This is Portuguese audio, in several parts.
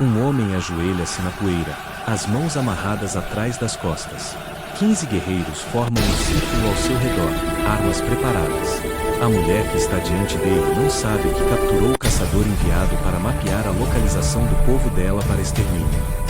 Um homem ajoelha-se na poeira, as mãos amarradas atrás das costas. 15 guerreiros formam um círculo ao seu redor, armas preparadas. A mulher que está diante dele não sabe que capturou o caçador enviado para mapear a localização do povo dela para extermínio.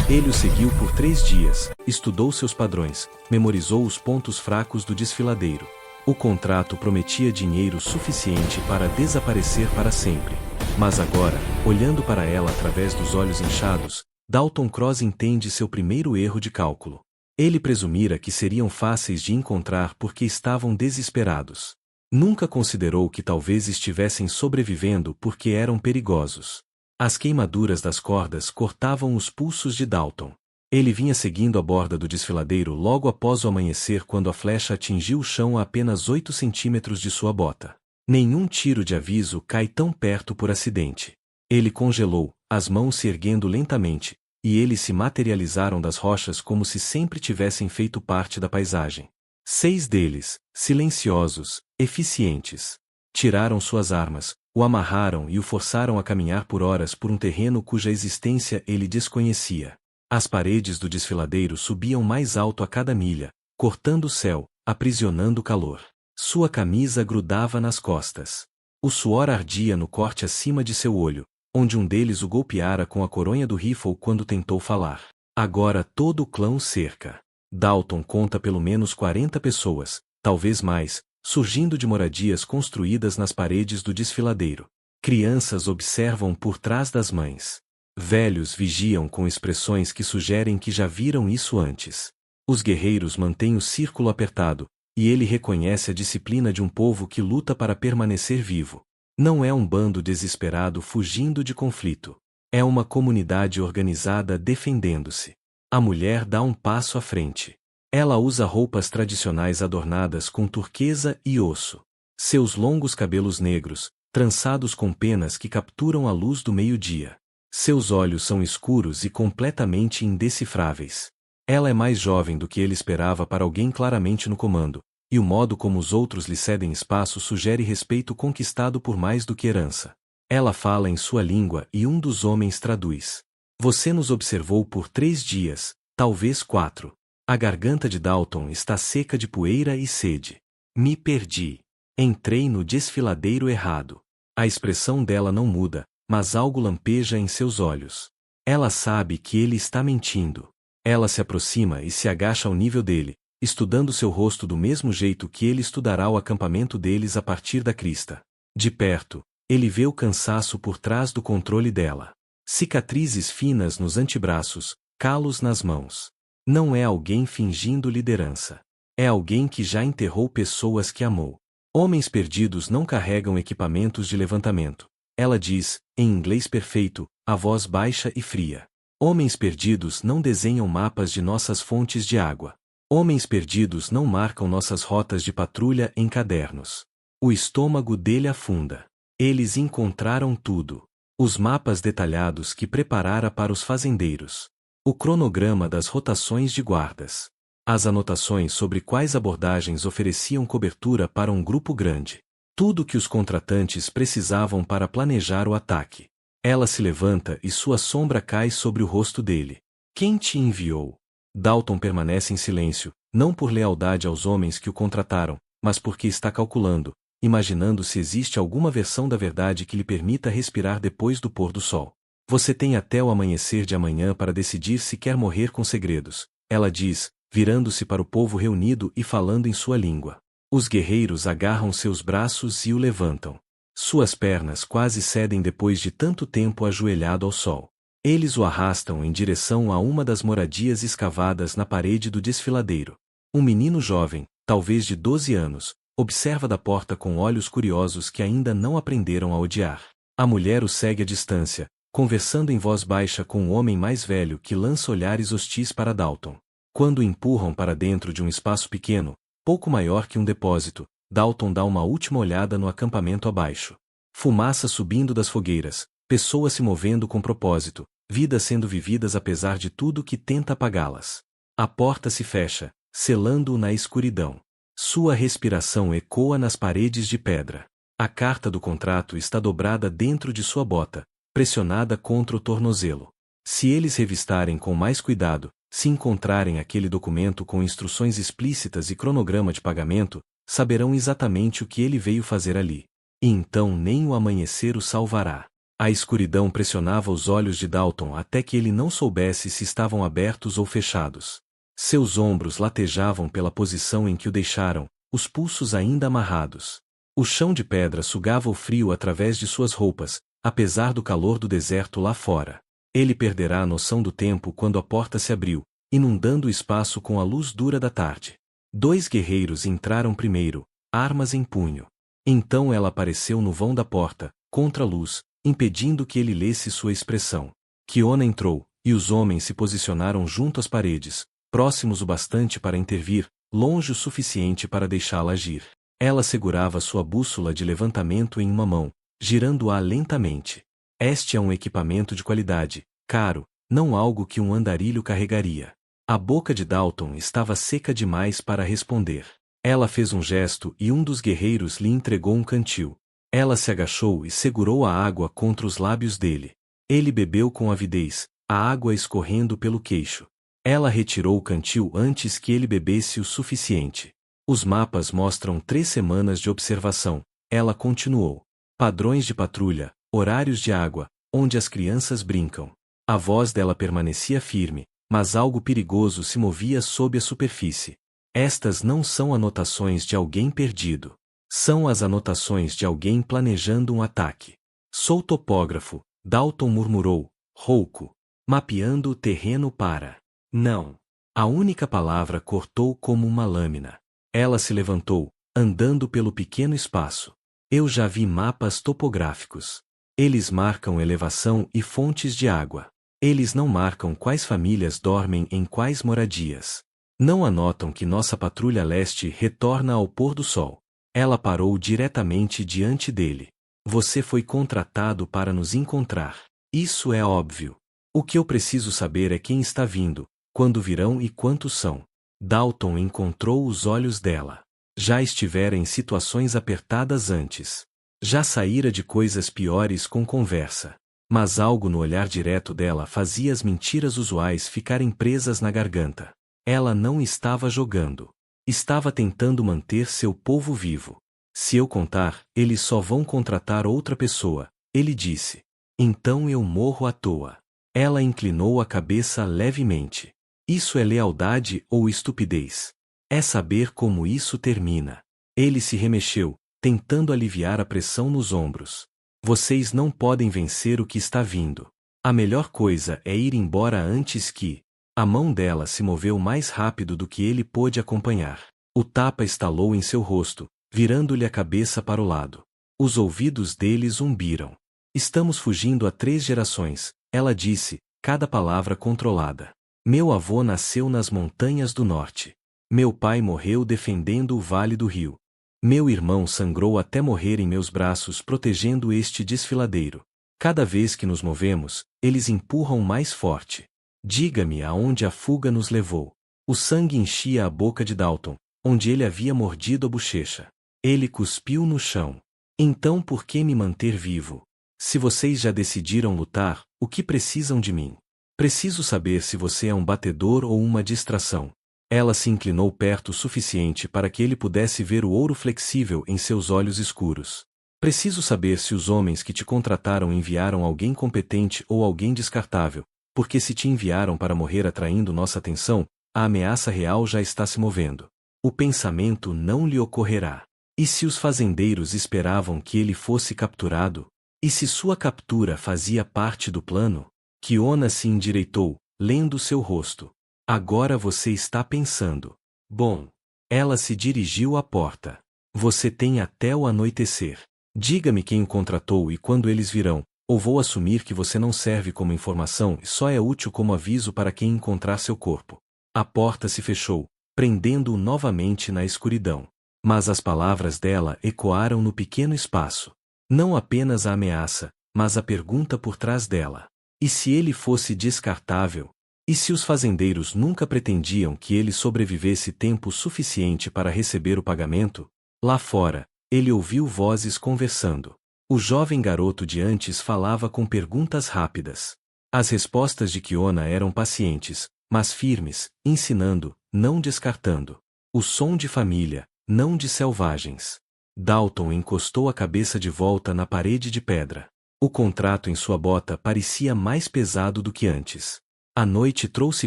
Ele o seguiu por 3 dias, estudou seus padrões, memorizou os pontos fracos do desfiladeiro. O contrato prometia dinheiro suficiente para desaparecer para sempre. Mas agora, olhando para ela através dos olhos inchados, Dalton Cross entende seu primeiro erro de cálculo. Ele presumira que seriam fáceis de encontrar porque estavam desesperados. Nunca considerou que talvez estivessem sobrevivendo porque eram perigosos. As queimaduras das cordas cortavam os pulsos de Dalton. Ele vinha seguindo a borda do desfiladeiro logo após o amanhecer quando a flecha atingiu o chão a apenas 8 centímetros de sua bota. Nenhum tiro de aviso cai tão perto por acidente. Ele congelou, as mãos se erguendo lentamente, e eles se materializaram das rochas como se sempre tivessem feito parte da paisagem. 6 deles, silenciosos, eficientes. Tiraram suas armas, o amarraram e o forçaram a caminhar por horas por um terreno cuja existência ele desconhecia. As paredes do desfiladeiro subiam mais alto a cada milha, cortando o céu, aprisionando o calor. Sua camisa grudava nas costas. O suor ardia no corte acima de seu olho, onde um deles o golpeara com a coronha do rifle quando tentou falar. Agora todo o clã o cerca. Dalton conta pelo menos 40 pessoas, talvez mais, surgindo de moradias construídas nas paredes do desfiladeiro. Crianças observam por trás das mães. Velhos vigiam com expressões que sugerem que já viram isso antes. Os guerreiros mantêm o círculo apertado, e ele reconhece a disciplina de um povo que luta para permanecer vivo. Não é um bando desesperado fugindo de conflito. É uma comunidade organizada defendendo-se. A mulher dá um passo à frente. Ela usa roupas tradicionais adornadas com turquesa e osso. Seus longos cabelos negros, trançados com penas que capturam a luz do meio-dia. Seus olhos são escuros e completamente indecifráveis. Ela é mais jovem do que ele esperava para alguém claramente no comando, e o modo como os outros lhe cedem espaço sugere respeito conquistado por mais do que herança. Ela fala em sua língua e um dos homens traduz. Você nos observou por 3 dias, talvez 4. A garganta de Dalton está seca de poeira e sede. Me perdi. Entrei no desfiladeiro errado. A expressão dela não muda, mas algo lampeja em seus olhos. Ela sabe que ele está mentindo. Ela se aproxima e se agacha ao nível dele, estudando seu rosto do mesmo jeito que ele estudará o acampamento deles a partir da crista. De perto, ele vê o cansaço por trás do controle dela. Cicatrizes finas nos antebraços, calos nas mãos. Não é alguém fingindo liderança. É alguém que já enterrou pessoas que amou. Homens perdidos não carregam equipamentos de levantamento. Ela diz, em inglês perfeito, a voz baixa e fria. Homens perdidos não desenham mapas de nossas fontes de água. Homens perdidos não marcam nossas rotas de patrulha em cadernos. O estômago dele afunda. Eles encontraram tudo. Os mapas detalhados que preparara para os fazendeiros. O cronograma das rotações de guardas. As anotações sobre quais abordagens ofereciam cobertura para um grupo grande. Tudo que os contratantes precisavam para planejar o ataque. Ela se levanta e sua sombra cai sobre o rosto dele. Quem te enviou? Dalton permanece em silêncio, não por lealdade aos homens que o contrataram, mas porque está calculando, imaginando se existe alguma versão da verdade que lhe permita respirar depois do pôr do sol. Você tem até o amanhecer de amanhã para decidir se quer morrer com segredos, ela diz, virando-se para o povo reunido e falando em sua língua. Os guerreiros agarram seus braços e o levantam. Suas pernas quase cedem depois de tanto tempo ajoelhado ao sol. Eles o arrastam em direção a uma das moradias escavadas na parede do desfiladeiro. Um menino jovem, talvez de 12 anos, observa da porta com olhos curiosos que ainda não aprenderam a odiar. A mulher o segue à distância, conversando em voz baixa com um homem mais velho que lança olhares hostis para Dalton. Quando o empurram para dentro de um espaço pequeno, pouco maior que um depósito, Dalton dá uma última olhada no acampamento abaixo. Fumaça subindo das fogueiras, pessoas se movendo com propósito, vidas sendo vividas apesar de tudo que tenta apagá-las. A porta se fecha, selando-o na escuridão. Sua respiração ecoa nas paredes de pedra. A carta do contrato está dobrada dentro de sua bota, pressionada contra o tornozelo. Se eles revistarem com mais cuidado, se encontrarem aquele documento com instruções explícitas e cronograma de pagamento, saberão exatamente o que ele veio fazer ali. E então nem o amanhecer o salvará. A escuridão pressionava os olhos de Dalton até que ele não soubesse se estavam abertos ou fechados. Seus ombros latejavam pela posição em que o deixaram, os pulsos ainda amarrados. O chão de pedra sugava o frio através de suas roupas, apesar do calor do deserto lá fora. Ele perderá a noção do tempo quando a porta se abriu, inundando o espaço com a luz dura da tarde. 2 guerreiros entraram primeiro, armas em punho. Então ela apareceu no vão da porta, contra a luz, impedindo que ele lesse sua expressão. Kiona entrou, e os homens se posicionaram junto às paredes, próximos o bastante para intervir, longe o suficiente para deixá-la agir. Ela segurava sua bússola de levantamento em uma mão, girando-a lentamente. Este é um equipamento de qualidade, caro, não algo que um andarilho carregaria. A boca de Dalton estava seca demais para responder. Ela fez um gesto e um dos guerreiros lhe entregou um cantil. Ela se agachou e segurou a água contra os lábios dele. Ele bebeu com avidez, a água escorrendo pelo queixo. Ela retirou o cantil antes que ele bebesse o suficiente. Os mapas mostram 3 semanas de observação. Ela continuou. Padrões de patrulha, horários de água, onde as crianças brincam. A voz dela permanecia firme, mas algo perigoso se movia sob a superfície. Estas não são anotações de alguém perdido. São as anotações de alguém planejando um ataque. Sou topógrafo, Dalton murmurou, rouco, mapeando o terreno para... Não. A única palavra cortou como uma lâmina. Ela se levantou, andando pelo pequeno espaço. Eu já vi mapas topográficos. Eles marcam elevação e fontes de água. Eles não marcam quais famílias dormem em quais moradias. Não anotam que nossa patrulha leste retorna ao pôr do sol. Ela parou diretamente diante dele. Você foi contratado para nos encontrar. Isso é óbvio. O que eu preciso saber é quem está vindo, quando virão e quantos são. Dalton encontrou os olhos dela. Já estivera em situações apertadas antes. Já saíra de coisas piores com conversa. Mas algo no olhar direto dela fazia as mentiras usuais ficarem presas na garganta. Ela não estava jogando. Estava tentando manter seu povo vivo. Se eu contar, eles só vão contratar outra pessoa, ele disse. Então eu morro à toa. Ela inclinou a cabeça levemente. Isso é lealdade ou estupidez? É saber como isso termina. Ele se remexeu, tentando aliviar a pressão nos ombros. Vocês não podem vencer o que está vindo. A melhor coisa é ir embora antes que... A mão dela se moveu mais rápido do que ele pôde acompanhar. O tapa estalou em seu rosto, virando-lhe a cabeça para o lado. Os ouvidos dele zumbiram. Estamos fugindo há 3 gerações, ela disse, cada palavra controlada. Meu avô nasceu nas montanhas do norte. Meu pai morreu defendendo o Vale do Rio. Meu irmão sangrou até morrer em meus braços protegendo este desfiladeiro. Cada vez que nos movemos, eles empurram mais forte. Diga-me aonde a fuga nos levou. O sangue enchia a boca de Dalton, onde ele havia mordido a bochecha. Ele cuspiu no chão. Então por que me manter vivo? Se vocês já decidiram lutar, o que precisam de mim? Preciso saber se você é um batedor ou uma distração. Ela se inclinou perto o suficiente para que ele pudesse ver o ouro flexível em seus olhos escuros. Preciso saber se os homens que te contrataram enviaram alguém competente ou alguém descartável, porque se te enviaram para morrer atraindo nossa atenção, a ameaça real já está se movendo. O pensamento não lhe ocorrerá. E se os fazendeiros esperavam que ele fosse capturado? E se sua captura fazia parte do plano? Kiona se endireitou, lendo seu rosto. Agora você está pensando. Bom. Ela se dirigiu à porta. Você tem até o anoitecer. Diga-me quem o contratou e quando eles virão, ou vou assumir que você não serve como informação e só é útil como aviso para quem encontrar seu corpo. A porta se fechou, prendendo-o novamente na escuridão. Mas as palavras dela ecoaram no pequeno espaço. Não apenas a ameaça, mas a pergunta por trás dela. E se ele fosse descartável? E se os fazendeiros nunca pretendiam que ele sobrevivesse tempo suficiente para receber o pagamento? Lá fora, ele ouviu vozes conversando. O jovem garoto de antes falava com perguntas rápidas. As respostas de Kiona eram pacientes, mas firmes, ensinando, não descartando. O som de família, não de selvagens. Dalton encostou a cabeça de volta na parede de pedra. O contrato em sua bota parecia mais pesado do que antes. A noite trouxe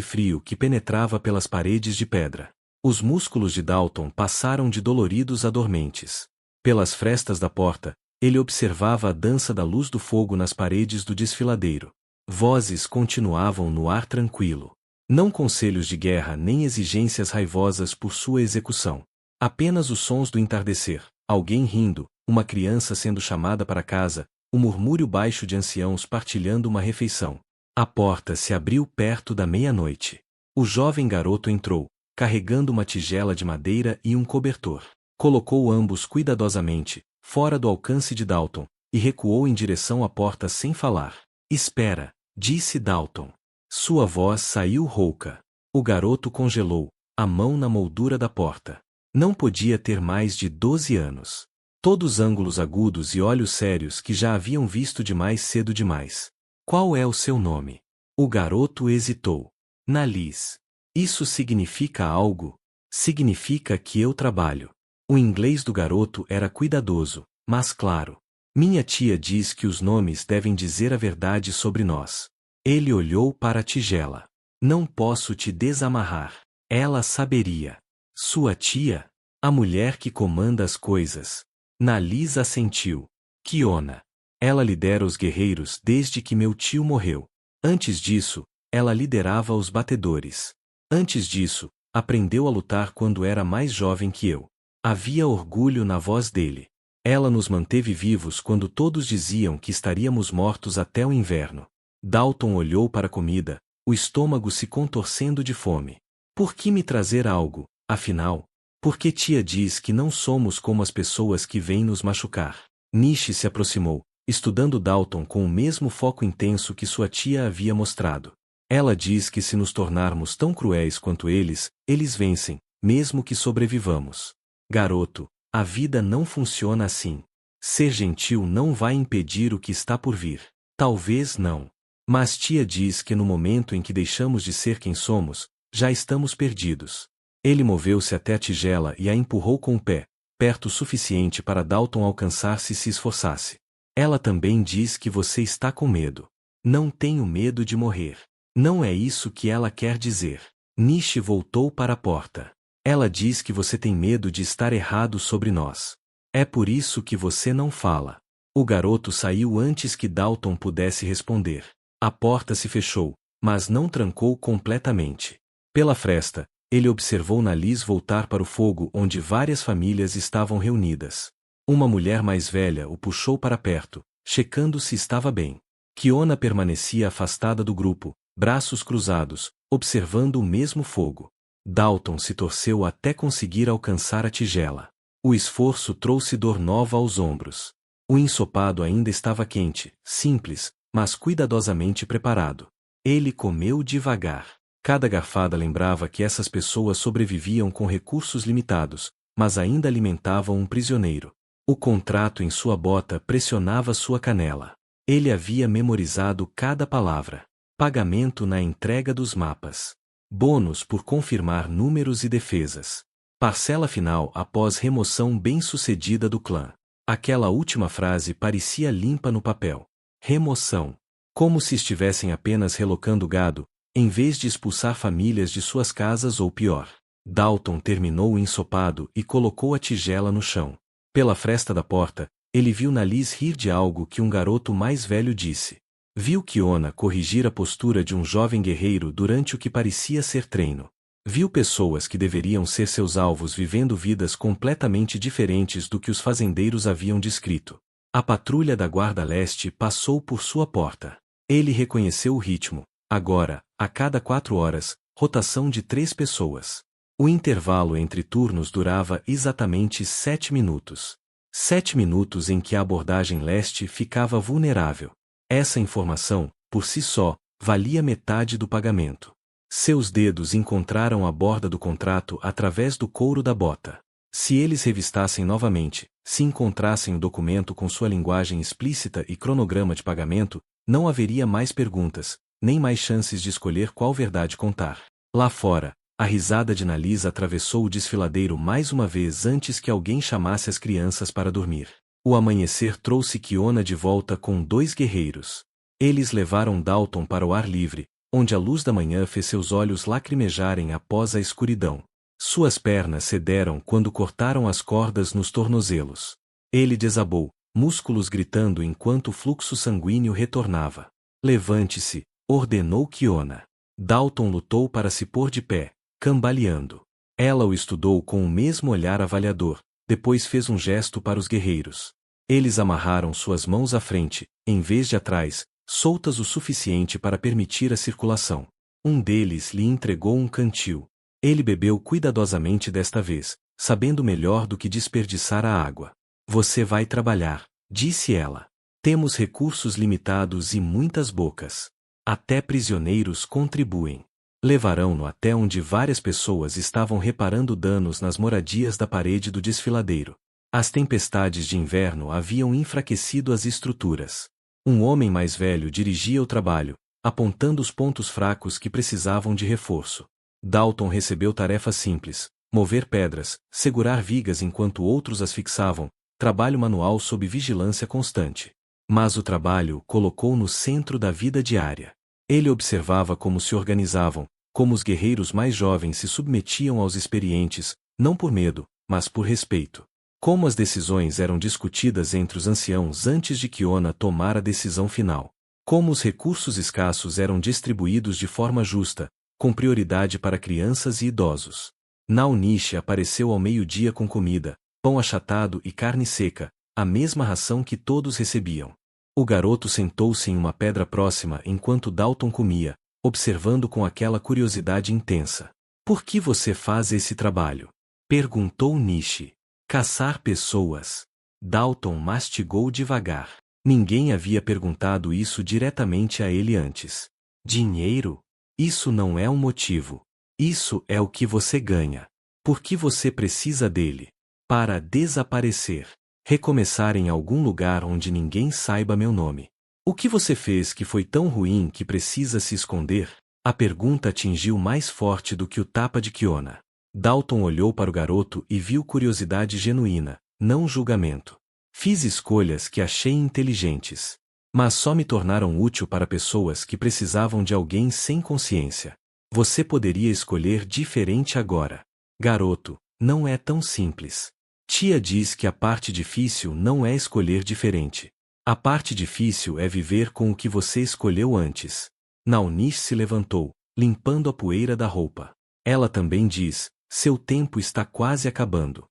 frio que penetrava pelas paredes de pedra. Os músculos de Dalton passaram de doloridos a dormentes. Pelas frestas da porta, ele observava a dança da luz do fogo nas paredes do desfiladeiro. Vozes continuavam no ar tranquilo. Não conselhos de guerra nem exigências raivosas por sua execução. Apenas os sons do entardecer, alguém rindo, uma criança sendo chamada para casa, o murmúrio baixo de anciãos partilhando uma refeição. A porta se abriu perto da meia-noite. O jovem garoto entrou, carregando uma tigela de madeira e um cobertor. Colocou ambos cuidadosamente, fora do alcance de Dalton, e recuou em direção à porta sem falar. Espera, disse Dalton. Sua voz saiu rouca. O garoto congelou, a mão na moldura da porta. Não podia ter mais de 12 anos. Todos ângulos agudos e olhos sérios que já haviam visto demais cedo demais. Qual é o seu nome? O garoto hesitou. Nalis. Isso significa algo? Significa que eu trabalho. O inglês do garoto era cuidadoso, mas claro. Minha tia diz que os nomes devem dizer a verdade sobre nós. Ele olhou para a tigela. Não posso te desamarrar. Ela saberia. Sua tia? A mulher que comanda as coisas. Nalis assentiu. Kiona. Ela lidera os guerreiros desde que meu tio morreu. Antes disso, ela liderava os batedores. Antes disso, aprendeu a lutar quando era mais jovem que eu. Havia orgulho na voz dele. Ela nos manteve vivos quando todos diziam que estaríamos mortos até o inverno. Dalton olhou para a comida, o estômago se contorcendo de fome. Por que me trazer algo, afinal? Porque tia diz que não somos como as pessoas que vêm nos machucar. Nishi se aproximou, estudando Dalton com o mesmo foco intenso que sua tia havia mostrado. Ela diz que se nos tornarmos tão cruéis quanto eles vencem, mesmo que sobrevivamos. Garoto, a vida não funciona assim. Ser gentil não vai impedir o que está por vir. Talvez não. Mas tia diz que no momento em que deixamos de ser quem somos, já estamos perdidos. Ele moveu-se até a tigela e a empurrou com o pé, perto o suficiente para Dalton alcançar se esforçasse. Ela também diz que você está com medo. Não tenho medo de morrer. Não é isso que ela quer dizer. Nishi voltou para a porta. Ela diz que você tem medo de estar errado sobre nós. É por isso que você não fala. O garoto saiu antes que Dalton pudesse responder. A porta se fechou, mas não trancou completamente. Pela fresta, ele observou Nalis voltar para o fogo onde várias famílias estavam reunidas. Uma mulher mais velha o puxou para perto, checando se estava bem. Kiona permanecia afastada do grupo, braços cruzados, observando o mesmo fogo. Dalton se torceu até conseguir alcançar a tigela. O esforço trouxe dor nova aos ombros. O ensopado ainda estava quente, simples, mas cuidadosamente preparado. Ele comeu devagar. Cada garfada lembrava que essas pessoas sobreviviam com recursos limitados, mas ainda alimentavam um prisioneiro. O contrato em sua bota pressionava sua canela. Ele havia memorizado cada palavra. Pagamento na entrega dos mapas. Bônus por confirmar números e defesas. Parcela final após remoção bem-sucedida do clã. Aquela última frase parecia limpa no papel. Remoção. Como se estivessem apenas relocando gado, em vez de expulsar famílias de suas casas ou pior. Dalton terminou o ensopado e colocou a tigela no chão. Pela fresta da porta, ele viu Nalis rir de algo que um garoto mais velho disse. Viu Kiona corrigir a postura de um jovem guerreiro durante o que parecia ser treino. Viu pessoas que deveriam ser seus alvos vivendo vidas completamente diferentes do que os fazendeiros haviam descrito. A patrulha da Guarda Leste passou por sua porta. Ele reconheceu o ritmo. Agora, a cada 4 horas, rotação de 3 pessoas. O intervalo entre turnos durava exatamente 7 minutos. 7 minutos em que a abordagem leste ficava vulnerável. Essa informação, por si só, valia metade do pagamento. Seus dedos encontraram a borda do contrato através do couro da bota. Se eles revistassem novamente, se encontrassem o documento com sua linguagem explícita e cronograma de pagamento, não haveria mais perguntas, nem mais chances de escolher qual verdade contar. Lá fora, a risada de Nalisa atravessou o desfiladeiro mais uma vez antes que alguém chamasse as crianças para dormir. O amanhecer trouxe Kiona de volta com 2 guerreiros. Eles levaram Dalton para o ar livre, onde a luz da manhã fez seus olhos lacrimejarem após a escuridão. Suas pernas cederam quando cortaram as cordas nos tornozelos. Ele desabou, músculos gritando enquanto o fluxo sanguíneo retornava. Levante-se, ordenou Kiona. Dalton lutou para se pôr de pé, cambaleando. Ela o estudou com o mesmo olhar avaliador, depois fez um gesto para os guerreiros. Eles amarraram suas mãos à frente, em vez de atrás, soltas o suficiente para permitir a circulação. Um deles lhe entregou um cantil. Ele bebeu cuidadosamente desta vez, sabendo melhor do que desperdiçar a água. Você vai trabalhar, disse ela. Temos recursos limitados e muitas bocas. Até prisioneiros contribuem. Levarão-no até onde várias pessoas estavam reparando danos nas moradias da parede do desfiladeiro. As tempestades de inverno haviam enfraquecido as estruturas. Um homem mais velho dirigia o trabalho, apontando os pontos fracos que precisavam de reforço. Dalton recebeu tarefas simples: mover pedras, segurar vigas enquanto outros as fixavam, trabalho manual sob vigilância constante. Mas o trabalho colocou no centro da vida diária. Ele observava como se organizavam, como os guerreiros mais jovens se submetiam aos experientes, não por medo, mas por respeito. Como as decisões eram discutidas entre os anciãos antes de Kiona tomar a decisão final. Como os recursos escassos eram distribuídos de forma justa, com prioridade para crianças e idosos. Naunish apareceu ao meio-dia com comida, pão achatado e carne seca, a mesma ração que todos recebiam. O garoto sentou-se em uma pedra próxima enquanto Dalton comia, observando com aquela curiosidade intensa. Por que você faz esse trabalho? Perguntou Nishi. Caçar pessoas. Dalton mastigou devagar. Ninguém havia perguntado isso diretamente a ele antes. Dinheiro? Isso não é um motivo. Isso é o que você ganha. Por que você precisa dele? Para desaparecer. Recomeçar em algum lugar onde ninguém saiba meu nome. O que você fez que foi tão ruim que precisa se esconder? A pergunta atingiu mais forte do que o tapa de Kiona. Dalton olhou para o garoto e viu curiosidade genuína, não julgamento. Fiz escolhas que achei inteligentes. Mas só me tornaram útil para pessoas que precisavam de alguém sem consciência. Você poderia escolher diferente agora. Garoto, não é tão simples. Tia diz que a parte difícil não é escolher diferente. A parte difícil é viver com o que você escolheu antes. Naunish se levantou, limpando a poeira da roupa. Ela também diz, seu tempo está quase acabando.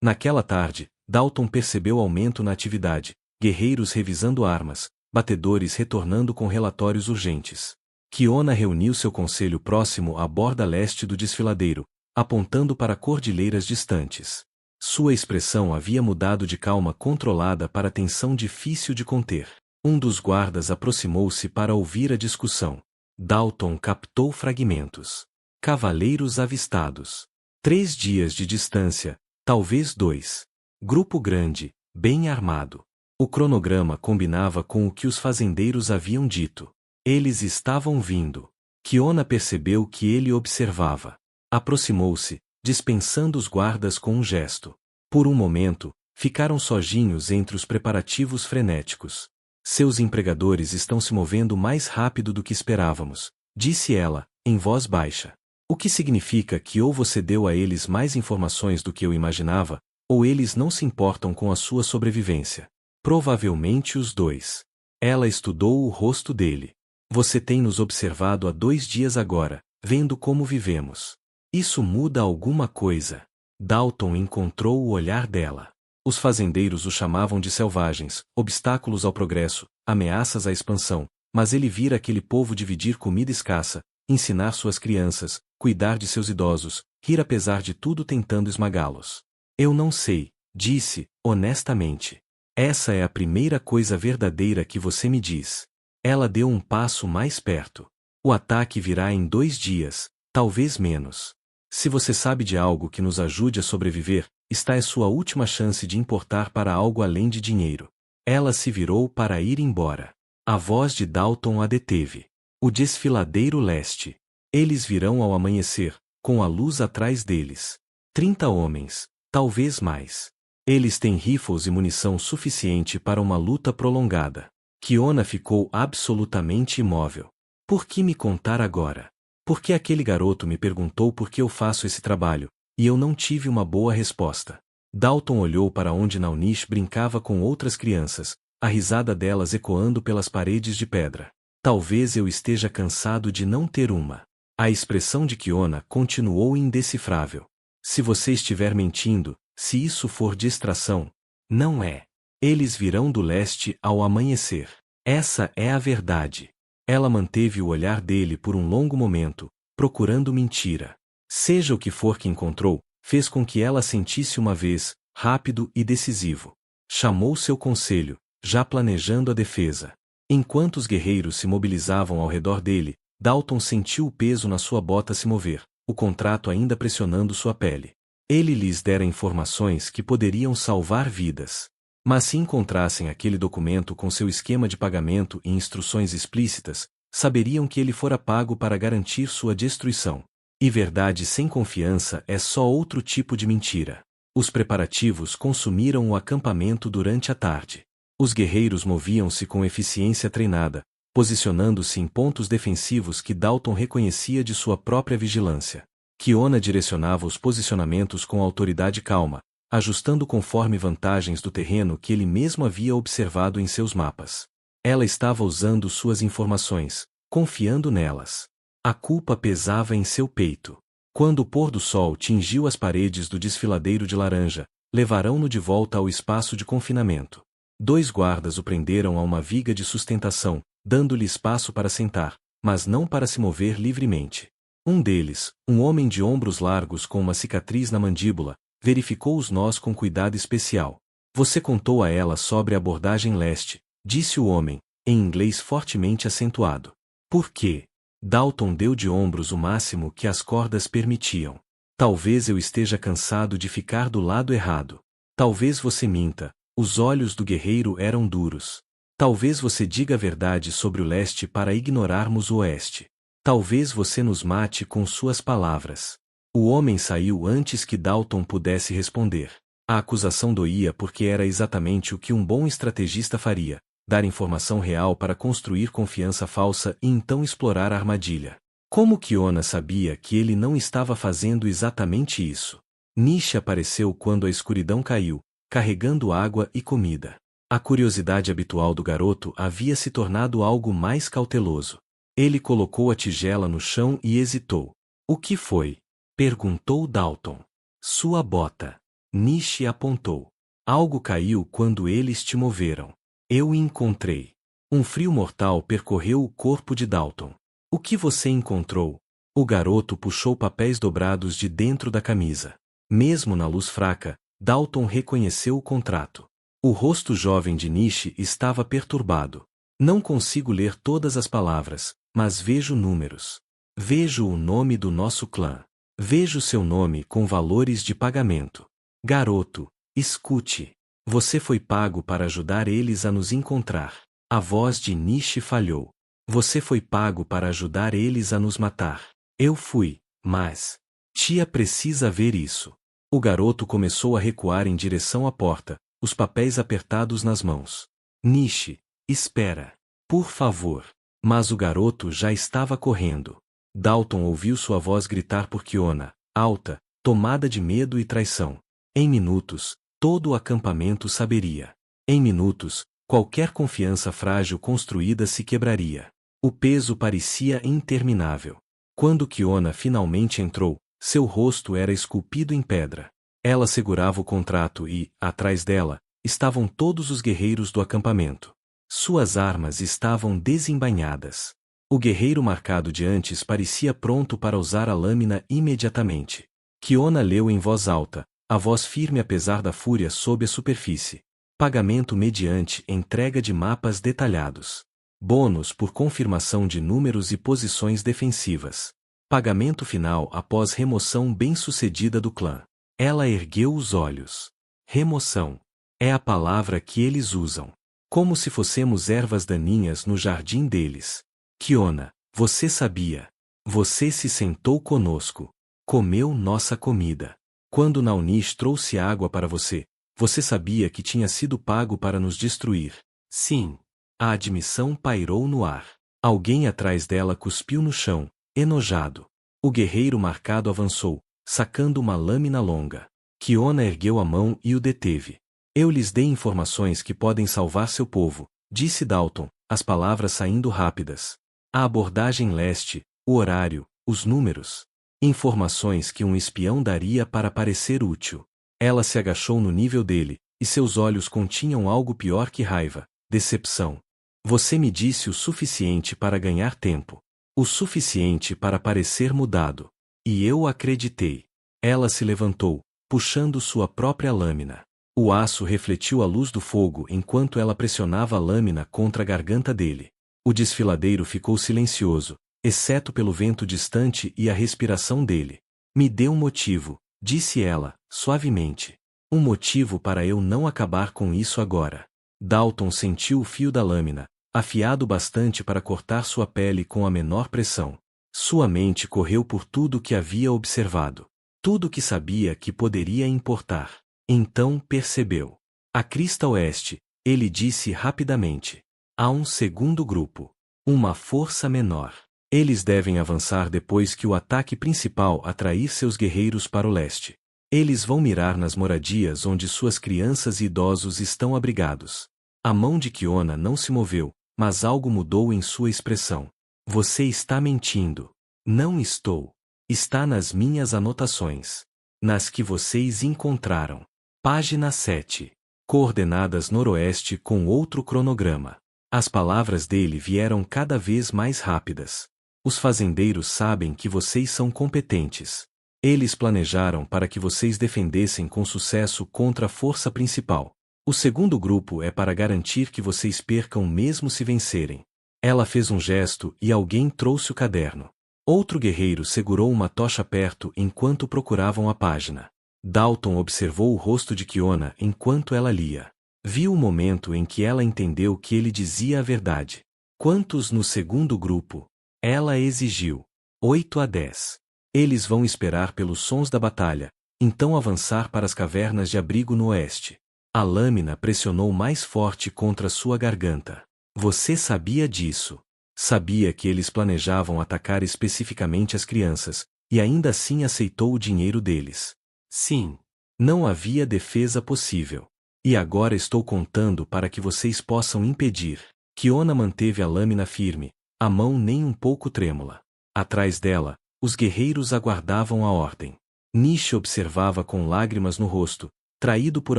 Naquela tarde, Dalton percebeu aumento na atividade, guerreiros revisando armas, batedores retornando com relatórios urgentes. Kiona reuniu seu conselho próximo à borda leste do desfiladeiro, apontando para cordilheiras distantes. Sua expressão havia mudado de calma controlada para tensão difícil de conter. Um dos guardas aproximou-se para ouvir a discussão. Dalton captou fragmentos. Cavaleiros avistados. 3 dias de distância, talvez 2. Grupo grande, bem armado. O cronograma combinava com o que os fazendeiros haviam dito. Eles estavam vindo. Kiona percebeu que ele observava. Aproximou-se, dispensando os guardas com um gesto. Por um momento, ficaram sozinhos entre os preparativos frenéticos. Seus empregadores estão se movendo mais rápido do que esperávamos, disse ela, em voz baixa. O que significa que ou você deu a eles mais informações do que eu imaginava, ou eles não se importam com a sua sobrevivência. Provavelmente os dois. Ela estudou o rosto dele. Você tem nos observado há 2 dias agora, vendo como vivemos. Isso muda alguma coisa. Dalton encontrou o olhar dela. Os fazendeiros o chamavam de selvagens, obstáculos ao progresso, ameaças à expansão, mas ele vira aquele povo dividir comida escassa, ensinar suas crianças, cuidar de seus idosos, rir apesar de tudo tentando esmagá-los. Eu não sei, disse, honestamente. Essa é a primeira coisa verdadeira que você me diz. Ela deu um passo mais perto. O ataque virá em 2 dias, talvez menos. Se você sabe de algo que nos ajude a sobreviver, esta é sua última chance de importar para algo além de dinheiro. Ela se virou para ir embora. A voz de Dalton a deteve. O desfiladeiro leste. Eles virão ao amanhecer, com a luz atrás deles. 30 homens, talvez mais. Eles têm rifles e munição suficiente para uma luta prolongada. Kiona ficou absolutamente imóvel. Por que me contar agora? Porque aquele garoto me perguntou por que eu faço esse trabalho, e eu não tive uma boa resposta. Dalton olhou para onde Naunish brincava com outras crianças, a risada delas ecoando pelas paredes de pedra. Talvez eu esteja cansado de não ter uma. A expressão de Kiona continuou indecifrável. Se você estiver mentindo, se isso for distração, não é. Eles virão do leste ao amanhecer. Essa é a verdade. Ela manteve o olhar dele por um longo momento, procurando mentira. Seja o que for que encontrou, fez com que ela sentisse uma vez, rápido e decisivo. Chamou seu conselho, já planejando a defesa. Enquanto os guerreiros se mobilizavam ao redor dele, Dalton sentiu o peso na sua bota se mover, o contrato ainda pressionando sua pele. Ele lhes dera informações que poderiam salvar vidas. Mas se encontrassem aquele documento com seu esquema de pagamento e instruções explícitas, saberiam que ele fora pago para garantir sua destruição. E verdade sem confiança é só outro tipo de mentira. Os preparativos consumiram o acampamento durante a tarde. Os guerreiros moviam-se com eficiência treinada, posicionando-se em pontos defensivos que Dalton reconhecia de sua própria vigilância. Kiona direcionava os posicionamentos com autoridade calma, ajustando conforme vantagens do terreno que ele mesmo havia observado em seus mapas. Ela estava usando suas informações, confiando nelas. A culpa pesava em seu peito. Quando o pôr do sol tingiu as paredes do desfiladeiro de laranja, levarão-no de volta ao espaço de confinamento. 2 guardas o prenderam a uma viga de sustentação, dando-lhe espaço para sentar, mas não para se mover livremente. Um deles, um homem de ombros largos com uma cicatriz na mandíbula, verificou os nós com cuidado especial. Você contou a ela sobre a abordagem leste, disse o homem, em inglês fortemente acentuado. Por quê? Dalton deu de ombros o máximo que as cordas permitiam. Talvez eu esteja cansado de ficar do lado errado. Talvez você minta, os olhos do guerreiro eram duros. Talvez você diga a verdade sobre o leste para ignorarmos o oeste. Talvez você nos mate com suas palavras. O homem saiu antes que Dalton pudesse responder. A acusação doía porque era exatamente o que um bom estrategista faria, dar informação real para construir confiança falsa e então explorar a armadilha. Como Kiona sabia que ele não estava fazendo exatamente isso? Nish apareceu quando a escuridão caiu, carregando água e comida. A curiosidade habitual do garoto havia se tornado algo mais cauteloso. Ele colocou a tigela no chão e hesitou. O que foi? Perguntou Dalton. Sua bota. Nish apontou. Algo caiu quando eles te moveram. Eu encontrei. Um frio mortal percorreu o corpo de Dalton. O que você encontrou? O garoto puxou papéis dobrados de dentro da camisa. Mesmo na luz fraca, Dalton reconheceu o contrato. O rosto jovem de Nish estava perturbado. Não consigo ler todas as palavras, mas vejo números. Vejo o nome do nosso clã. Vejo seu nome com valores de pagamento. Garoto, escute. Você foi pago para ajudar eles a nos encontrar. A voz de Nish falhou. Você foi pago para ajudar eles a nos matar. Eu fui, mas... Tia precisa ver isso. O garoto começou a recuar em direção à porta, os papéis apertados nas mãos. Nish, espera. Por favor. Mas o garoto já estava correndo. Dalton ouviu sua voz gritar por Kiona, alta, tomada de medo e traição. Em minutos, todo o acampamento saberia. Em minutos, qualquer confiança frágil construída se quebraria. O peso parecia interminável. Quando Kiona finalmente entrou, seu rosto era esculpido em pedra. Ela segurava o contrato e, atrás dela, estavam todos os guerreiros do acampamento. Suas armas estavam desembainhadas. O guerreiro marcado de antes parecia pronto para usar a lâmina imediatamente. Kiona leu em voz alta, a voz firme apesar da fúria sob a superfície. Pagamento mediante entrega de mapas detalhados. Bônus por confirmação de números e posições defensivas. Pagamento final após remoção bem-sucedida do clã. Ela ergueu os olhos. Remoção. É a palavra que eles usam. Como se fossemos ervas daninhas no jardim deles. Kiona, Você sabia. Você se sentou conosco. Comeu nossa comida. Quando Naunish trouxe água para você, você sabia que tinha sido pago para nos destruir. Sim. A admissão pairou no ar. Alguém atrás dela cuspiu no chão, enojado. O guerreiro marcado avançou, sacando uma lâmina longa. Kiona ergueu a mão e o deteve. Eu lhes dei informações que podem salvar seu povo, disse Dalton, as palavras saindo rápidas. A abordagem leste, o horário, os números. Informações que um espião daria para parecer útil. Ela se agachou no nível dele, e seus olhos continham algo pior que raiva, decepção. Você me disse o suficiente para ganhar tempo. O suficiente para parecer mudado. E eu acreditei. Ela se levantou, puxando sua própria lâmina. O aço refletiu a luz do fogo enquanto ela pressionava a lâmina contra a garganta dele. O desfiladeiro ficou silencioso, exceto pelo vento distante e a respiração dele. Me dê um motivo, disse ela, suavemente. Um motivo para eu não acabar com isso agora. Dalton sentiu o fio da lâmina, afiado bastante para cortar sua pele com a menor pressão. Sua mente correu por tudo que havia observado. Tudo que sabia que poderia importar. Então percebeu. A crista oeste, ele disse rapidamente. Há um segundo grupo. Uma força menor. Eles devem avançar depois que o ataque principal atrair seus guerreiros para o leste. Eles vão mirar nas moradias onde suas crianças e idosos estão abrigados. A mão de Kiona não se moveu, mas algo mudou em sua expressão. Você está mentindo. Não estou. Está nas minhas anotações. Nas que vocês encontraram. Página 7. Coordenadas noroeste com outro cronograma. As palavras dele vieram cada vez mais rápidas. Os fazendeiros sabem que vocês são competentes. Eles planejaram para que vocês defendessem com sucesso contra a força principal. O segundo grupo é para garantir que vocês percam mesmo se vencerem. Ela fez um gesto e alguém trouxe o caderno. Outro guerreiro segurou uma tocha perto enquanto procuravam a página. Dalton observou o rosto de Kiona enquanto ela lia. Viu o momento em que ela entendeu que ele dizia a verdade. Quantos no segundo grupo? Ela exigiu. 8 a 10. Eles vão esperar pelos sons da batalha, então avançar para as cavernas de abrigo no oeste. A lâmina pressionou mais forte contra sua garganta. Você sabia disso. Sabia que eles planejavam atacar especificamente as crianças, e ainda assim aceitou o dinheiro deles. Sim. Não havia defesa possível. E agora estou contando para que vocês possam impedir. Kiona manteve a lâmina firme, a mão nem um pouco trêmula. Atrás dela, os guerreiros aguardavam a ordem. Nish observava com lágrimas no rosto, traído por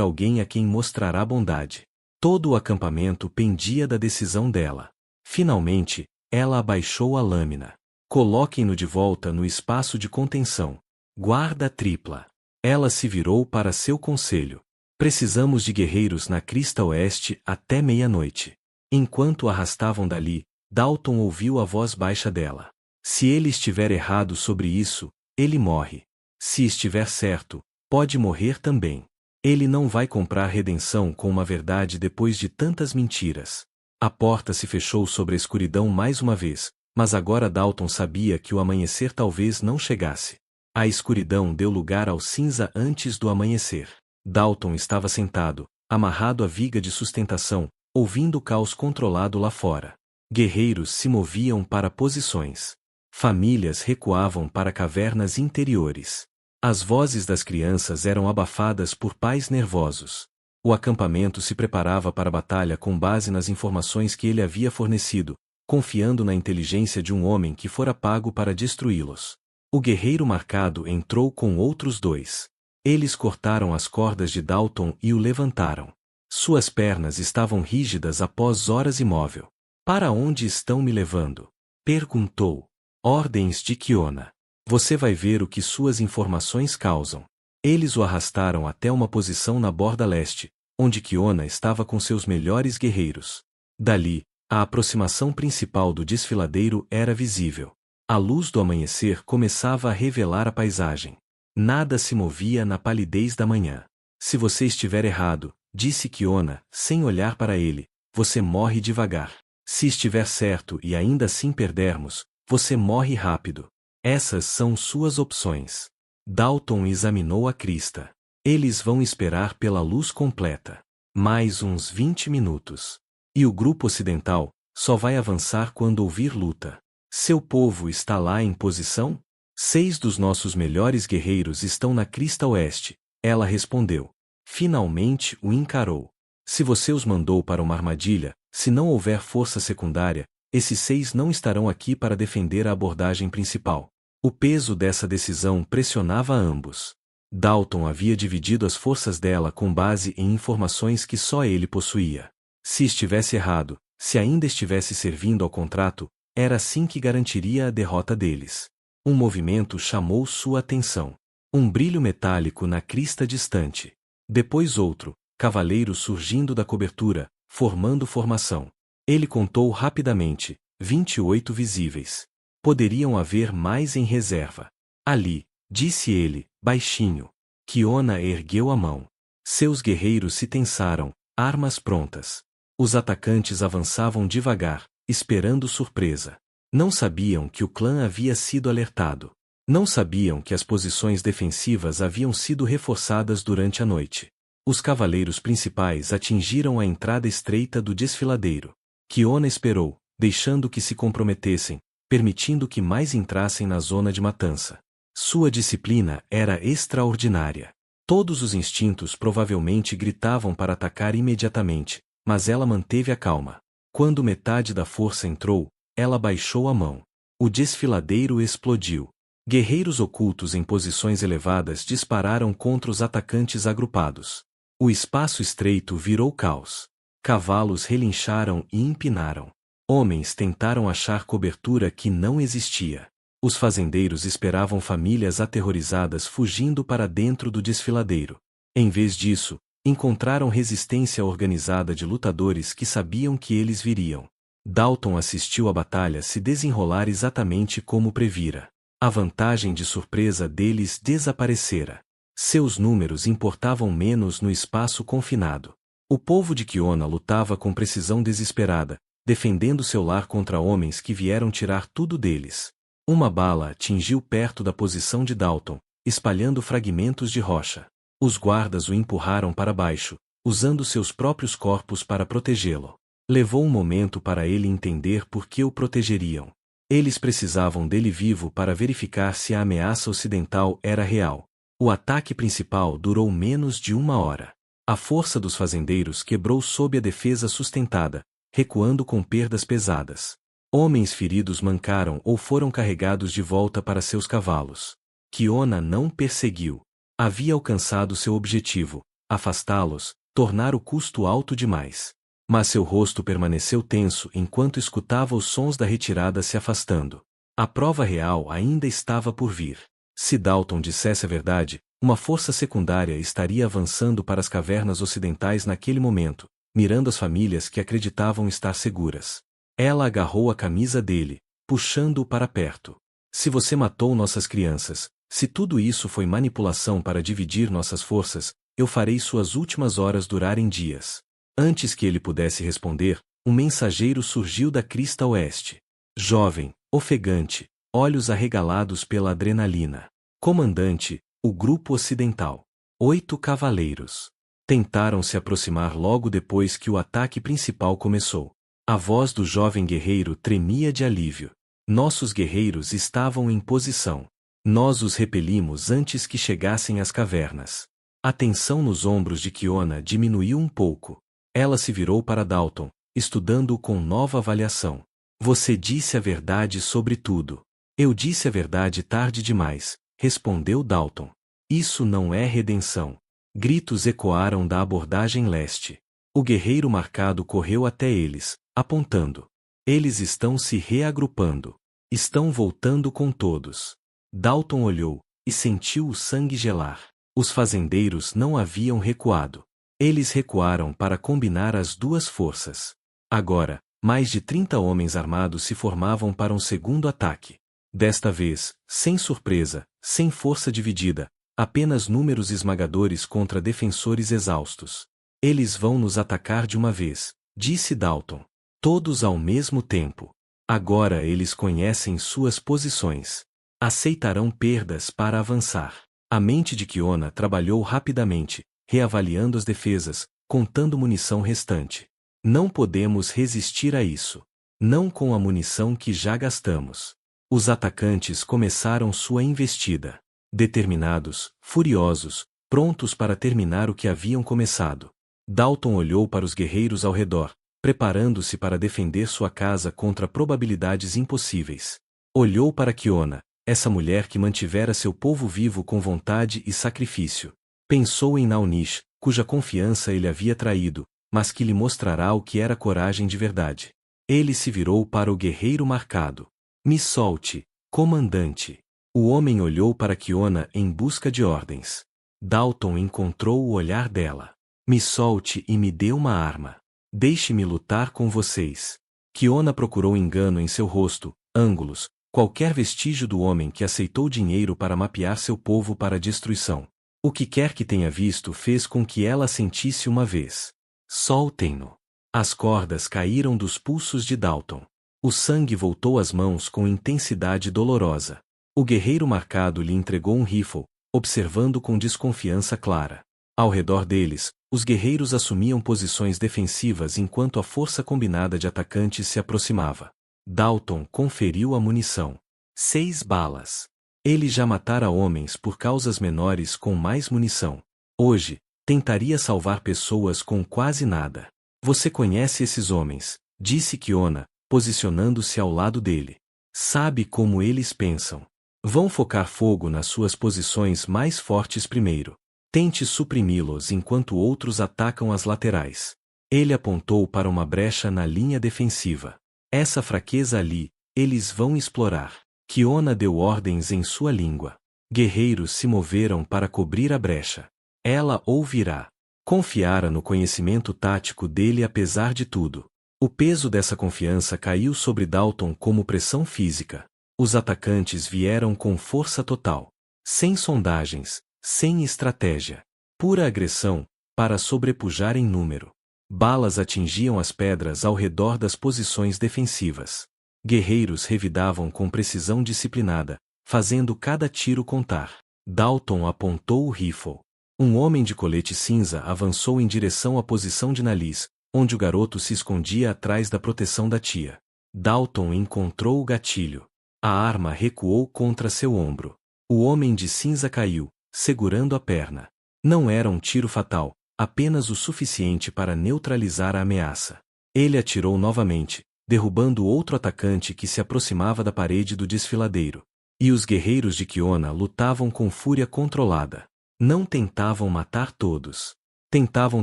alguém a quem mostrará bondade. Todo o acampamento pendia da decisão dela. Finalmente, ela abaixou a lâmina. Coloquem-no de volta no espaço de contenção. Guarda tripla. Ela se virou para seu conselho. Precisamos de guerreiros na crista oeste até meia-noite. Enquanto arrastavam dali, Dalton ouviu a voz baixa dela. Se ele estiver errado sobre isso, ele morre. Se estiver certo, pode morrer também. Ele não vai comprar redenção com uma verdade depois de tantas mentiras. A porta se fechou sobre a escuridão mais uma vez, mas agora Dalton sabia que o amanhecer talvez não chegasse. A escuridão deu lugar ao cinza antes do amanhecer. Dalton estava sentado, amarrado à viga de sustentação, ouvindo o caos controlado lá fora. Guerreiros se moviam para posições. Famílias recuavam para cavernas interiores. As vozes das crianças eram abafadas por pais nervosos. O acampamento se preparava para a batalha com base nas informações que ele havia fornecido, confiando na inteligência de um homem que fora pago para destruí-los. O guerreiro marcado entrou com outros 2. Eles cortaram as cordas de Dalton e o levantaram. Suas pernas estavam rígidas após horas imóvel. Para onde estão me levando? Perguntou. Ordens de Kiona. Você vai ver o que suas informações causam. Eles o arrastaram até uma posição na borda leste, onde Kiona estava com seus melhores guerreiros. Dali, a aproximação principal do desfiladeiro era visível. A luz do amanhecer começava a revelar a paisagem. Nada se movia na palidez da manhã. Se você estiver errado, disse Kiona, sem olhar para ele, você morre devagar. Se estiver certo e ainda assim perdermos, você morre rápido. Essas são suas opções. Dalton examinou a crista. Eles vão esperar pela luz completa. Mais uns 20 minutos. E o grupo ocidental só vai avançar quando ouvir luta. Seu povo está lá em posição? 6 dos nossos melhores guerreiros estão na crista oeste, ela respondeu. Finalmente o encarou. Se você os mandou para uma armadilha, se não houver força secundária, esses 6 não estarão aqui para defender a abordagem principal. O peso dessa decisão pressionava ambos. Dalton havia dividido as forças dela com base em informações que só ele possuía. Se estivesse errado, se ainda estivesse servindo ao contrato, era assim que garantiria a derrota deles. Um movimento chamou sua atenção. Um brilho metálico na crista distante. Depois outro, cavaleiros surgindo da cobertura, formando formação. Ele contou rapidamente, 28 visíveis. Poderiam haver mais em reserva. Ali, disse ele, baixinho. Kiona ergueu a mão. Seus guerreiros se tensaram, armas prontas. Os atacantes avançavam devagar, esperando surpresa. Não sabiam que o clã havia sido alertado. Não sabiam que as posições defensivas haviam sido reforçadas durante a noite. Os cavaleiros principais atingiram a entrada estreita do desfiladeiro. Kiona esperou, deixando que se comprometessem, permitindo que mais entrassem na zona de matança. Sua disciplina era extraordinária. Todos os instintos provavelmente gritavam para atacar imediatamente, mas ela manteve a calma. Quando metade da força entrou, ela baixou a mão. O desfiladeiro explodiu. Guerreiros ocultos em posições elevadas dispararam contra os atacantes agrupados. O espaço estreito virou caos. Cavalos relincharam e empinaram. Homens tentaram achar cobertura que não existia. Os fazendeiros esperavam famílias aterrorizadas fugindo para dentro do desfiladeiro. Em vez disso, encontraram resistência organizada de lutadores que sabiam que eles viriam. Dalton assistiu a batalha se desenrolar exatamente como previra. A vantagem de surpresa deles desaparecera. Seus números importavam menos no espaço confinado. O povo de Kiona lutava com precisão desesperada, defendendo seu lar contra homens que vieram tirar tudo deles. Uma bala atingiu perto da posição de Dalton, espalhando fragmentos de rocha. Os guardas o empurraram para baixo, usando seus próprios corpos para protegê-lo. Levou um momento para ele entender por que o protegeriam. Eles precisavam dele vivo para verificar se a ameaça ocidental era real. O ataque principal durou menos de 1 hora. A força dos fazendeiros quebrou sob a defesa sustentada, recuando com perdas pesadas. Homens feridos mancaram ou foram carregados de volta para seus cavalos. Kiona não perseguiu. Havia alcançado seu objetivo, afastá-los, tornar o custo alto demais. Mas seu rosto permaneceu tenso enquanto escutava os sons da retirada se afastando. A prova real ainda estava por vir. Se Dalton dissesse a verdade, uma força secundária estaria avançando para as cavernas ocidentais naquele momento, mirando as famílias que acreditavam estar seguras. Ela agarrou a camisa dele, puxando-o para perto. Se você matou nossas crianças, se tudo isso foi manipulação para dividir nossas forças, eu farei suas últimas horas durarem dias. Antes que ele pudesse responder, um mensageiro surgiu da crista oeste. Jovem, ofegante, olhos arregalados pela adrenalina. Comandante, o grupo ocidental. 8 cavaleiros. Tentaram se aproximar logo depois que o ataque principal começou. A voz do jovem guerreiro tremia de alívio. Nossos guerreiros estavam em posição. Nós os repelimos antes que chegassem às cavernas. A tensão nos ombros de Kiona diminuiu um pouco. Ela se virou para Dalton, estudando-o com nova avaliação. Você disse a verdade sobre tudo. Eu disse a verdade tarde demais, respondeu Dalton. Isso não é redenção. Gritos ecoaram da abordagem leste. O guerreiro marcado correu até eles, apontando. Eles estão se reagrupando. Estão voltando com todos. Dalton olhou, e sentiu o sangue gelar. Os fazendeiros não haviam recuado. Eles recuaram para combinar as duas forças. Agora, mais de 30 homens armados se formavam para um segundo ataque. Desta vez, sem surpresa, sem força dividida, apenas números esmagadores contra defensores exaustos. Eles vão nos atacar de uma vez, disse Dalton. Todos ao mesmo tempo. Agora eles conhecem suas posições. Aceitarão perdas para avançar. A mente de Kiona trabalhou rapidamente, reavaliando as defesas, contando munição restante. Não podemos resistir a isso. Não com a munição que já gastamos. Os atacantes começaram sua investida. Determinados, furiosos, prontos para terminar o que haviam começado. Dalton olhou para os guerreiros ao redor, preparando-se para defender sua casa contra probabilidades impossíveis. Olhou para Kiona, essa mulher que mantivera seu povo vivo com vontade e sacrifício. Pensou em Naunish, cuja confiança ele havia traído, mas que lhe mostrará o que era coragem de verdade. Ele se virou para o guerreiro marcado. Me solte, comandante. O homem olhou para Kiona em busca de ordens. Dalton encontrou o olhar dela. Me solte e me dê uma arma. Deixe-me lutar com vocês. Kiona procurou engano em seu rosto, ângulos, qualquer vestígio do homem que aceitou dinheiro para mapear seu povo para a destruição. O que quer que tenha visto fez com que ela sentisse uma vez. Soltem-no. As cordas caíram dos pulsos de Dalton. O sangue voltou às mãos com intensidade dolorosa. O guerreiro marcado lhe entregou um rifle, observando com desconfiança clara. Ao redor deles, os guerreiros assumiam posições defensivas enquanto a força combinada de atacantes se aproximava. Dalton conferiu a munição. 6 balas. Ele já matara homens por causas menores com mais munição. Hoje, tentaria salvar pessoas com quase nada. Você conhece esses homens, disse Kiona, posicionando-se ao lado dele. Sabe como eles pensam. Vão focar fogo nas suas posições mais fortes primeiro. Tente suprimi-los enquanto outros atacam as laterais. Ele apontou para uma brecha na linha defensiva. Essa fraqueza ali, eles vão explorar. Kiona deu ordens em sua língua. Guerreiros se moveram para cobrir a brecha. Ela ouvirá. Confiara no conhecimento tático dele apesar de tudo. O peso dessa confiança caiu sobre Dalton como pressão física. Os atacantes vieram com força total. Sem sondagens, sem estratégia. Pura agressão, para sobrepujar em número. Balas atingiam as pedras ao redor das posições defensivas. Guerreiros revidavam com precisão disciplinada, fazendo cada tiro contar. Dalton apontou o rifle. Um homem de colete cinza avançou em direção à posição de Nalis, onde o garoto se escondia atrás da proteção da tia. Dalton encontrou o gatilho. A arma recuou contra seu ombro. O homem de cinza caiu, segurando a perna. Não era um tiro fatal, apenas o suficiente para neutralizar a ameaça. Ele atirou novamente, derrubando outro atacante que se aproximava da parede do desfiladeiro. E os guerreiros de Kiona lutavam com fúria controlada. Não tentavam matar todos. Tentavam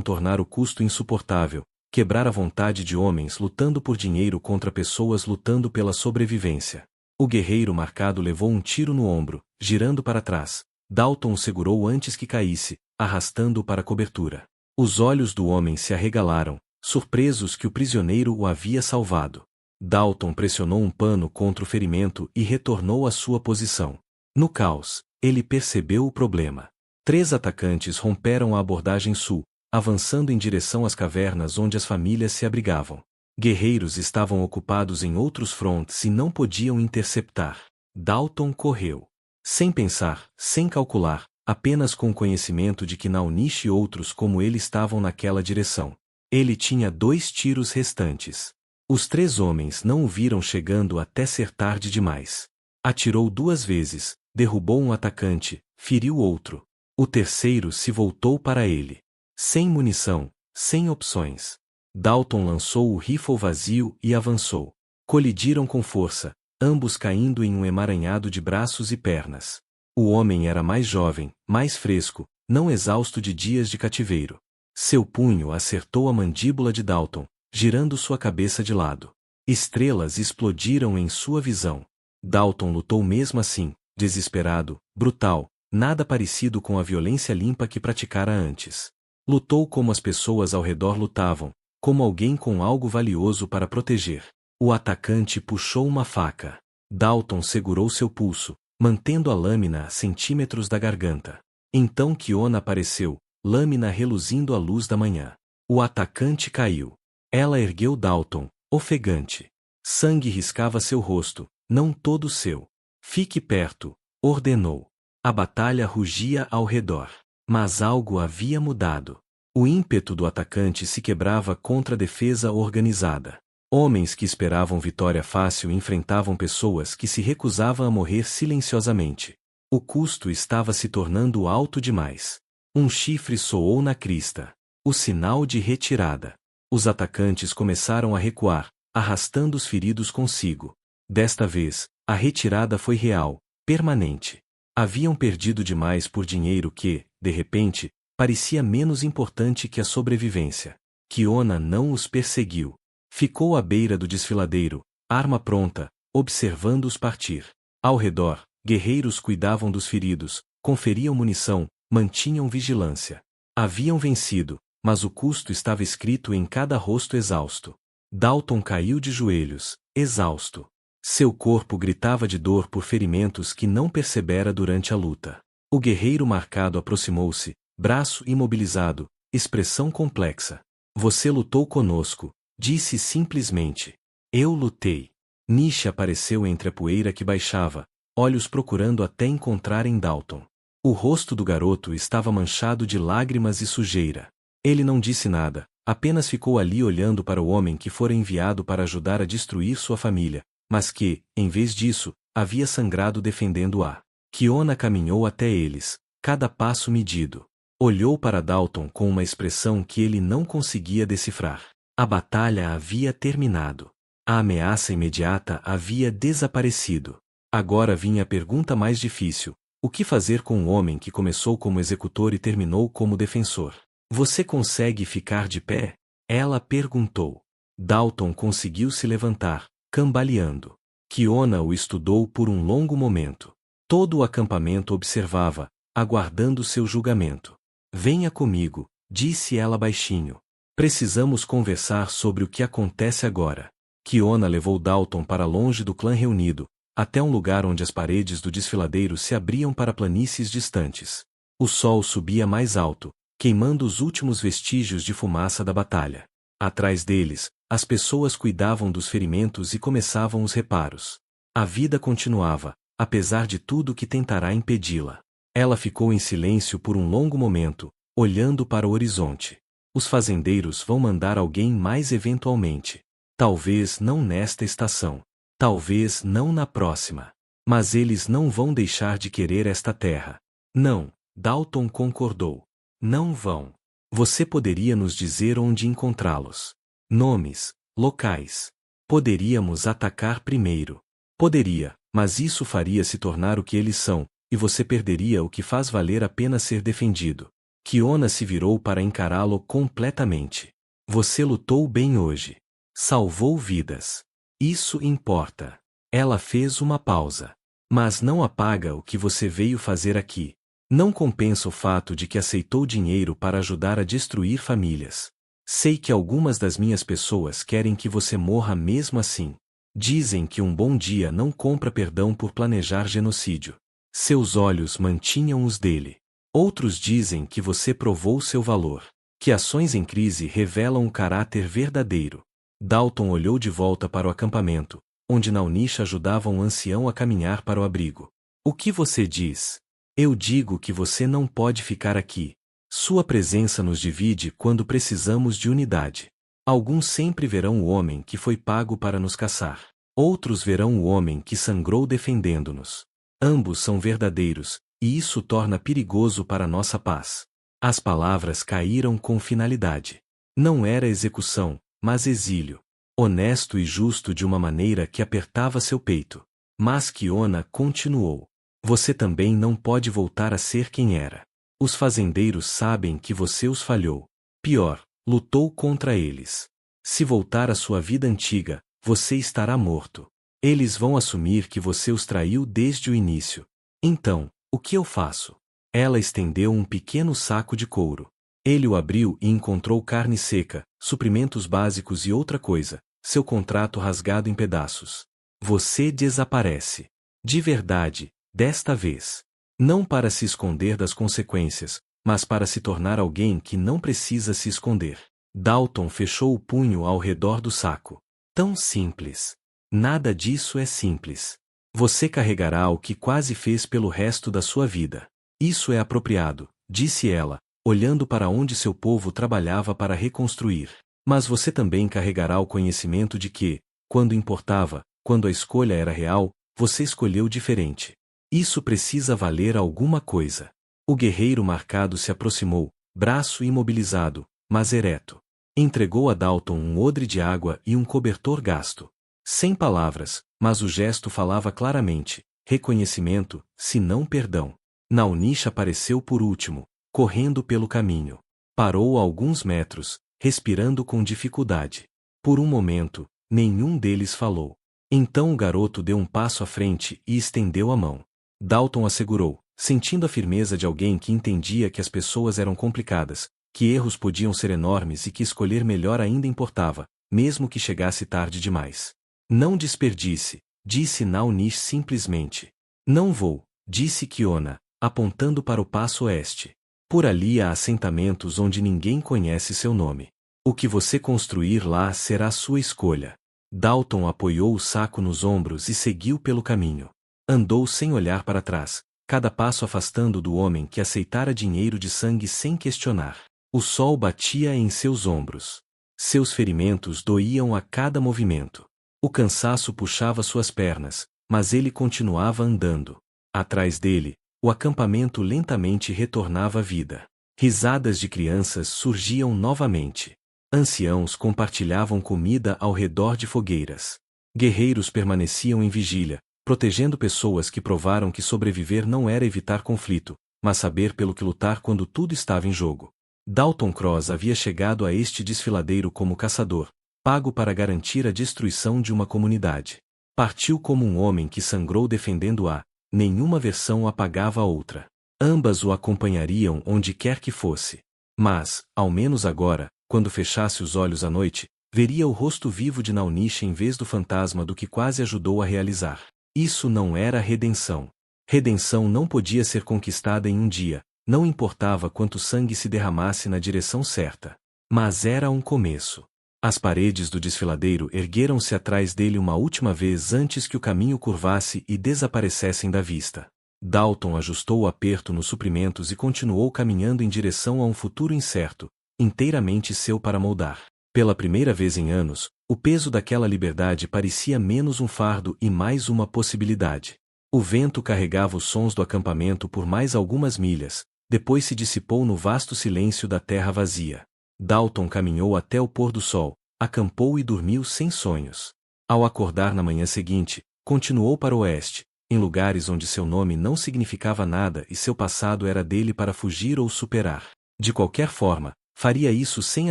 tornar o custo insuportável, quebrar a vontade de homens lutando por dinheiro contra pessoas lutando pela sobrevivência. O guerreiro marcado levou um tiro no ombro, girando para trás. Dalton o segurou antes que caísse, arrastando-o para a cobertura. Os olhos do homem se arregalaram, surpresos que o prisioneiro o havia salvado. Dalton pressionou um pano contra o ferimento e retornou à sua posição. No caos, ele percebeu o problema. 3 atacantes romperam a abordagem sul, avançando em direção às cavernas onde as famílias se abrigavam. Guerreiros estavam ocupados em outros frontes e não podiam interceptar. Dalton correu. Sem pensar, sem calcular, apenas com o conhecimento de que Naunish e outros como ele estavam naquela direção. Ele tinha 2 tiros restantes. Os 3 homens não o viram chegando até ser tarde demais. Atirou 2 vezes, derrubou um atacante, feriu outro. O terceiro se voltou para ele. Sem munição, sem opções. Dalton lançou o rifle vazio e avançou. Colidiram com força, ambos caindo em um emaranhado de braços e pernas. O homem era mais jovem, mais fresco, não exausto de dias de cativeiro. Seu punho acertou a mandíbula de Dalton, girando sua cabeça de lado. Estrelas explodiram em sua visão. Dalton lutou mesmo assim, desesperado, brutal, nada parecido com a violência limpa que praticara antes. Lutou como as pessoas ao redor lutavam, como alguém com algo valioso para proteger. O atacante puxou uma faca. Dalton segurou seu pulso, mantendo a lâmina a centímetros da garganta. Então Kiona apareceu, lâmina reluzindo à luz da manhã. O atacante caiu. Ela ergueu Dalton, ofegante. Sangue riscava seu rosto, não todo seu. Fique perto, ordenou. A batalha rugia ao redor. Mas algo havia mudado. O ímpeto do atacante se quebrava contra a defesa organizada. Homens que esperavam vitória fácil enfrentavam pessoas que se recusavam a morrer silenciosamente. O custo estava se tornando alto demais. Um chifre soou na crista. O sinal de retirada. Os atacantes começaram a recuar, arrastando os feridos consigo. Desta vez, a retirada foi real, permanente. Haviam perdido demais por dinheiro que, de repente, parecia menos importante que a sobrevivência. Kiona não os perseguiu. Ficou à beira do desfiladeiro, arma pronta, observando-os partir. Ao redor, guerreiros cuidavam dos feridos, conferiam munição, mantinham vigilância. Haviam vencido, mas o custo estava escrito em cada rosto exausto. Dalton caiu de joelhos, exausto. Seu corpo gritava de dor por ferimentos que não percebera durante a luta. O guerreiro marcado aproximou-se, braço imobilizado, expressão complexa. Você lutou conosco, disse simplesmente. Eu lutei. Nish apareceu entre a poeira que baixava, olhos procurando até encontrarem Dalton. O rosto do garoto estava manchado de lágrimas e sujeira. Ele não disse nada, apenas ficou ali olhando para o homem que fora enviado para ajudar a destruir sua família, mas que, em vez disso, havia sangrado defendendo-a. Kiona caminhou até eles, cada passo medido. Olhou para Dalton com uma expressão que ele não conseguia decifrar. A batalha havia terminado. A ameaça imediata havia desaparecido. Agora vinha a pergunta mais difícil: o que fazer com um homem que começou como executor e terminou como defensor? Você consegue ficar de pé? Ela perguntou. Dalton conseguiu se levantar, cambaleando. Kiona o estudou por um longo momento. Todo o acampamento observava, aguardando seu julgamento. Venha comigo, disse ela baixinho. Precisamos conversar sobre o que acontece agora. Kiona levou Dalton para longe do clã reunido, até um lugar onde as paredes do desfiladeiro se abriam para planícies distantes. O sol subia mais alto, queimando os últimos vestígios de fumaça da batalha. Atrás deles, as pessoas cuidavam dos ferimentos e começavam os reparos. A vida continuava, apesar de tudo que tentará impedi-la. Ela ficou em silêncio por um longo momento, olhando para o horizonte. Os fazendeiros vão mandar alguém mais eventualmente. Talvez não nesta estação. Talvez não na próxima. Mas eles não vão deixar de querer esta terra. Não, Dalton concordou. Não vão. Você poderia nos dizer onde encontrá-los? Nomes, locais. Poderíamos atacar primeiro. Poderia, mas isso faria se tornar o que eles são, e você perderia o que faz valer a pena ser defendido. Kiona se virou para encará-lo completamente. Você lutou bem hoje. Salvou vidas. Isso importa. Ela fez uma pausa. Mas não apaga o que você veio fazer aqui. Não compensa o fato de que aceitou dinheiro para ajudar a destruir famílias. Sei que algumas das minhas pessoas querem que você morra mesmo assim. Dizem que um bom dia não compra perdão por planejar genocídio. Seus olhos mantinham os dele. Outros dizem que você provou seu valor. Que ações em crise revelam um caráter verdadeiro. Dalton olhou de volta para o acampamento, onde Naunish ajudava um ancião a caminhar para o abrigo. O que você diz? Eu digo que você não pode ficar aqui. Sua presença nos divide quando precisamos de unidade. Alguns sempre verão o homem que foi pago para nos caçar. Outros verão o homem que sangrou defendendo-nos. Ambos são verdadeiros, e isso torna perigoso para nossa paz. As palavras caíram com finalidade. Não era execução, mas exílio. Honesto e justo de uma maneira que apertava seu peito. Mas Kiona continuou. Você também não pode voltar a ser quem era. Os fazendeiros sabem que você os falhou. Pior, lutou contra eles. Se voltar à sua vida antiga, você estará morto. Eles vão assumir que você os traiu desde o início. Então, o que eu faço? Ela estendeu um pequeno saco de couro. Ele o abriu e encontrou carne seca, suprimentos básicos e outra coisa, seu contrato rasgado em pedaços. Você desaparece. De verdade, desta vez. Não para se esconder das consequências, mas para se tornar alguém que não precisa se esconder. Dalton fechou o punho ao redor do saco. Tão simples. Nada disso é simples. Você carregará o que quase fez pelo resto da sua vida. Isso é apropriado, disse ela, olhando para onde seu povo trabalhava para reconstruir. Mas você também carregará o conhecimento de que, quando importava, quando a escolha era real, você escolheu diferente. Isso precisa valer alguma coisa. O guerreiro marcado se aproximou, braço imobilizado, mas ereto. Entregou a Dalton um odre de água e um cobertor gasto. Sem palavras, mas o gesto falava claramente, reconhecimento, se não perdão. Naunish apareceu por último, correndo pelo caminho. Parou a alguns metros, respirando com dificuldade. Por um momento, nenhum deles falou. Então o garoto deu um passo à frente e estendeu a mão. Dalton assegurou, sentindo a firmeza de alguém que entendia que as pessoas eram complicadas, que erros podiam ser enormes e que escolher melhor ainda importava, mesmo que chegasse tarde demais. Não desperdice, disse Naunish simplesmente. Não vou, disse Kiona, apontando para o passo oeste. Por ali há assentamentos onde ninguém conhece seu nome. O que você construir lá será sua escolha. Dalton apoiou o saco nos ombros e seguiu pelo caminho. Andou sem olhar para trás, cada passo afastando do homem que aceitara dinheiro de sangue sem questionar. O sol batia em seus ombros. Seus ferimentos doíam a cada movimento. O cansaço puxava suas pernas, mas ele continuava andando. Atrás dele, o acampamento lentamente retornava à vida. Risadas de crianças surgiam novamente. Anciãos compartilhavam comida ao redor de fogueiras. Guerreiros permaneciam em vigília, protegendo pessoas que provaram que sobreviver não era evitar conflito, mas saber pelo que lutar quando tudo estava em jogo. Dalton Cross havia chegado a este desfiladeiro como caçador, pago para garantir a destruição de uma comunidade. Partiu como um homem que sangrou defendendo-a, nenhuma versão apagava a outra. Ambas o acompanhariam onde quer que fosse. Mas, ao menos agora, quando fechasse os olhos à noite, veria o rosto vivo de Naunish em vez do fantasma do que quase ajudou a realizar. Isso não era redenção. Redenção não podia ser conquistada em um dia, não importava quanto sangue se derramasse na direção certa. Mas era um começo. As paredes do desfiladeiro ergueram-se atrás dele uma última vez antes que o caminho curvasse e desaparecessem da vista. Dalton ajustou o aperto nos suprimentos e continuou caminhando em direção a um futuro incerto, inteiramente seu para moldar. Pela primeira vez em anos, o peso daquela liberdade parecia menos um fardo e mais uma possibilidade. O vento carregava os sons do acampamento por mais algumas milhas, depois se dissipou no vasto silêncio da terra vazia. Dalton caminhou até o pôr do sol, acampou e dormiu sem sonhos. Ao acordar na manhã seguinte, continuou para o oeste, em lugares onde seu nome não significava nada e seu passado era dele para fugir ou superar. De qualquer forma, faria isso sem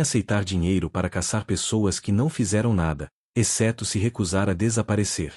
aceitar dinheiro para caçar pessoas que não fizeram nada, exceto se recusar a desaparecer.